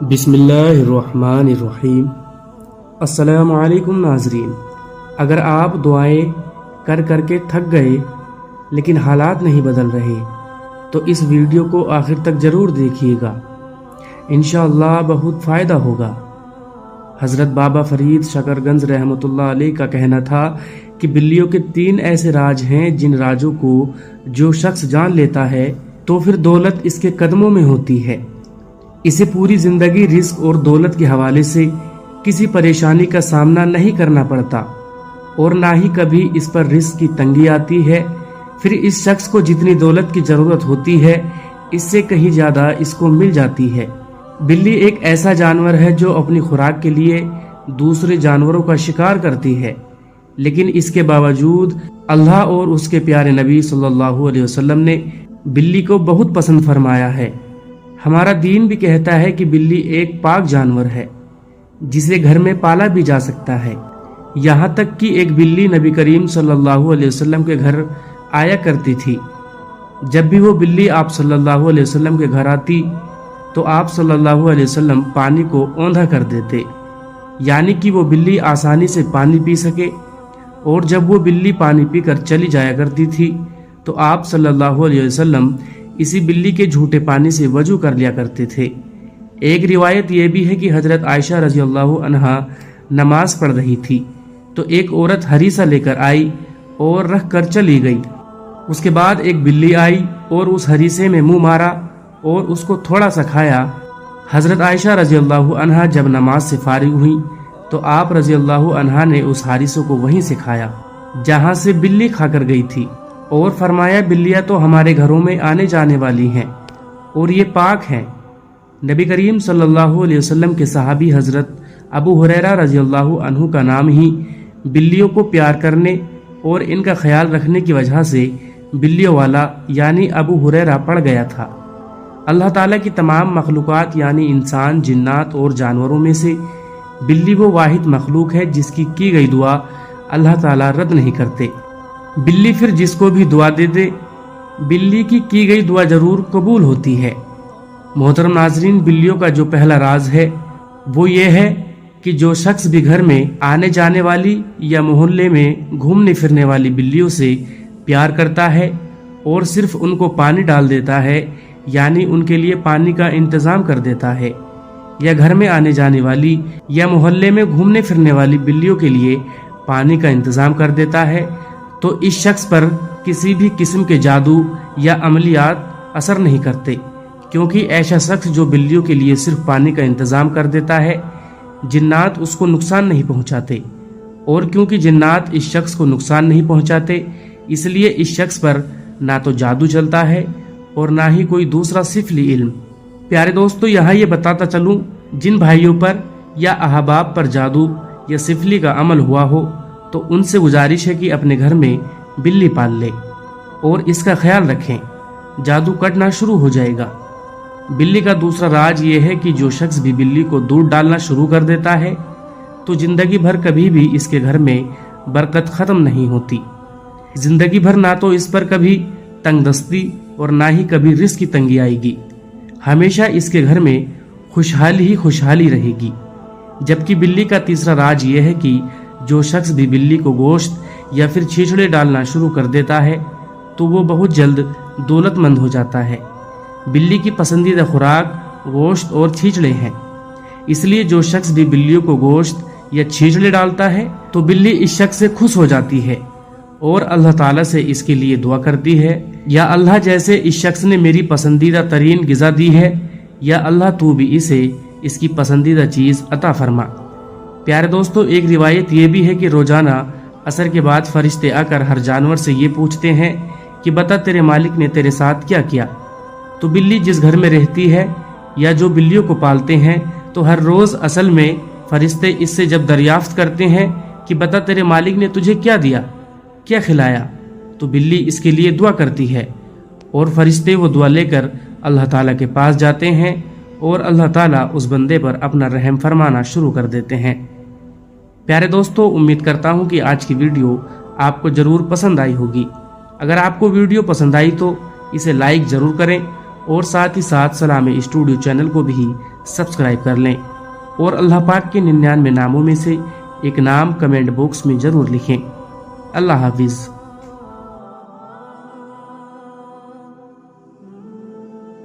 बिस्मिल्लाहिर्रहमानिर्रहीम। अस्सलामु अलैकुम नाज़रीन। अगर आप दुआएं कर कर के थक गए लेकिन हालात नहीं बदल रहे तो इस वीडियो को आखिर तक ज़रूर देखिएगा, इंशाअल्लाह बहुत फ़ायदा होगा। हज़रत बाबा फरीद शकरगंज रहमतुल्लाह अलैह का कहना था कि बिल्लियों के 3 ऐसे राज हैं जिन राजों को जो शख्स जान लेता है तो फिर दौलत इसके कदमों में होती है। इसे पूरी जिंदगी रिस्क और दौलत के हवाले से किसी परेशानी का सामना नहीं करना पड़ता और ना ही कभी इस पर रिस्क की तंगी आती है। फिर इस शख्स को जितनी दौलत की जरूरत होती है इससे कहीं ज्यादा इसको मिल जाती है। बिल्ली एक ऐसा जानवर है जो अपनी खुराक के लिए दूसरे जानवरों का शिकार करती है, लेकिन इसके बावजूद अल्लाह और उसके प्यारे नबी सल्लल्लाहु अलैहि वसल्लम ने बिल्ली को बहुत पसंद फरमाया है। हमारा दीन भी कहता है कि बिल्ली एक पाक जानवर है जिसे घर में पाला भी जा सकता है। यहाँ तक कि एक बिल्ली नबी करीम सल्लल्लाहु अलैहि वसल्लम के घर आया करती थी। जब भी वो बिल्ली आप सल्लल्लाहु अलैहि वसल्लम के घर आती तो आप सल्लल्लाहु अलैहि वसल्लम पानी को औंधा कर देते, यानी कि वो बिल्ली आसानी से पानी पी सके। और जब वो बिल्ली पानी पीकर चली जाया करती थी तो आप सल्लल्लाहु अलैहि वसल्लम इसी बिल्ली के झूठे पानी से वजू कर लिया करते थे। एक रिवायत यह भी है कि हजरत आयशा रजी अल्लाह अन्हा नमाज पढ़ रही थी तो एक औरत हरीसा लेकर आई और रख कर चली गई। उसके बाद एक बिल्ली आई और उस हरीसे में मुंह मारा और उसको थोड़ा सा खाया। हजरत आयशा रजी अल्लाह अन्हा जब नमाज से फारिग हुई तो आप रजी अल्लाह अन्हा ने उस हारिसों को वहीं से खाया जहां से बिल्ली खाकर गई थी और फरमाया, बिल्लियां तो हमारे घरों में आने जाने वाली हैं और ये पाक हैं। नबी करीम सल्लल्लाहु अलैहि वसल्लम के सहाबी हजरत अबू हुरैरा रजी अल्लाह अन्हु का नाम ही बिल्लियों को प्यार करने और इनका ख्याल रखने की वजह से बिल्लियों वाला यानी अबू हुरैरा पड़ गया था। अल्लाह ताला की तमाम मखलूक़ात यानी इंसान, जिन्नात और जानवरों में से बिल्ली वो वाहिद मखलूक है जिसकी की गई दुआ अल्लाह ताला रद्द नहीं करते। बिल्ली फिर जिसको भी दुआ दे दे, बिल्ली की गई दुआ जरूर कबूल होती है। मोहतरम नाजरीन, बिल्लियों का जो पहला राज है वो ये है कि जो शख्स भी घर में आने जाने वाली या मोहल्ले में घूमने फिरने वाली बिल्लियों से प्यार करता है और सिर्फ उनको पानी डाल देता है, यानी उनके लिए पानी का इंतजाम कर देता है, या घर में आने जाने वाली या मोहल्ले में घूमने फिरने वाली बिल्लियों के लिए पानी का इंतजाम कर देता है, तो इस शख्स पर किसी भी किस्म के जादू या अमलियात असर नहीं करते, क्योंकि ऐसा शख्स जो बिल्लियों के लिए सिर्फ पानी का इंतजाम कर देता है, जिन्नात उसको नुकसान नहीं पहुंचाते। और क्योंकि जिन्नात इस शख्स को नुकसान नहीं पहुंचाते, इसलिए इस शख्स पर ना तो जादू चलता है और ना ही कोई दूसरा सिफली इल्म। प्यारे दोस्तों, यहाँ ये बताता चलूँ, जिन भाइयों पर या अहबाब पर जादू या सिफली का अमल हुआ हो तो उनसे गुजारिश है कि अपने घर में बिल्ली पाल ले और इसका ख्याल रखें, जादू कटना शुरू हो जाएगा। बिल्ली का दूसरा राज ये है कि जो शख्स भी बिल्ली को दूध डालना शुरू कर देता है तो जिंदगी भर कभी भी इसके घर में बरकत खत्म नहीं होती। जिंदगी भर ना तो इस पर कभी तंगदस्ती और ना ही कभी रिस्क की तंगी आएगी। हमेशा इसके घर में खुशहाली ही खुशहाली रहेगी। जबकि बिल्ली का तीसरा राज ये है कि जो शख्स भी बिल्ली को गोश्त या फिर छीछड़े डालना शुरू कर देता है तो वो बहुत जल्द दौलतमंद हो जाता है। बिल्ली की पसंदीदा खुराक गोश्त और छीछड़े हैं, इसलिए जो शख्स भी बिल्लियों को गोश्त या छीछड़े डालता है तो बिल्ली इस शख्स से खुश हो जाती है और अल्लाह ताला से इसके लिए दुआ करती है, या अल्लाह जैसे इस शख्स ने मेरी पसंदीदा तरीन गिज़ा दी है, या अल्लाह तू भी इसे इसकी पसंदीदा चीज़ अता फरमा। प्यारे दोस्तों, एक रिवायत ये भी है कि रोजाना असर के बाद फरिश्ते आकर हर जानवर से ये पूछते हैं कि बता तेरे मालिक ने तेरे साथ क्या किया। तो बिल्ली जिस घर में रहती है या जो बिल्लियों को पालते हैं तो हर रोज असल में फरिश्ते इससे जब दरियाफ्त करते हैं कि बता तेरे मालिक ने तुझे क्या दिया, क्या खिलाया, तो बिल्ली इसके लिए दुआ करती है और फरिश्ते वो दुआ लेकर अल्लाह ताला के पास जाते हैं और अल्लाह ताला उस बंदे पर अपना रहम फरमाना शुरू कर देते हैं। प्यारे दोस्तों, उम्मीद करता हूँ कि आज की वीडियो आपको ज़रूर पसंद आई होगी। अगर आपको वीडियो पसंद आई तो इसे लाइक ज़रूर करें और साथ ही साथ सलाम स्टूडियो चैनल को भी سبسکرائب کر لیں اور اللہ پاک کے 99 ناموں میں سے ایک نام کمنٹ باکس میں ضرور لکھیں۔ اللہ حافظ۔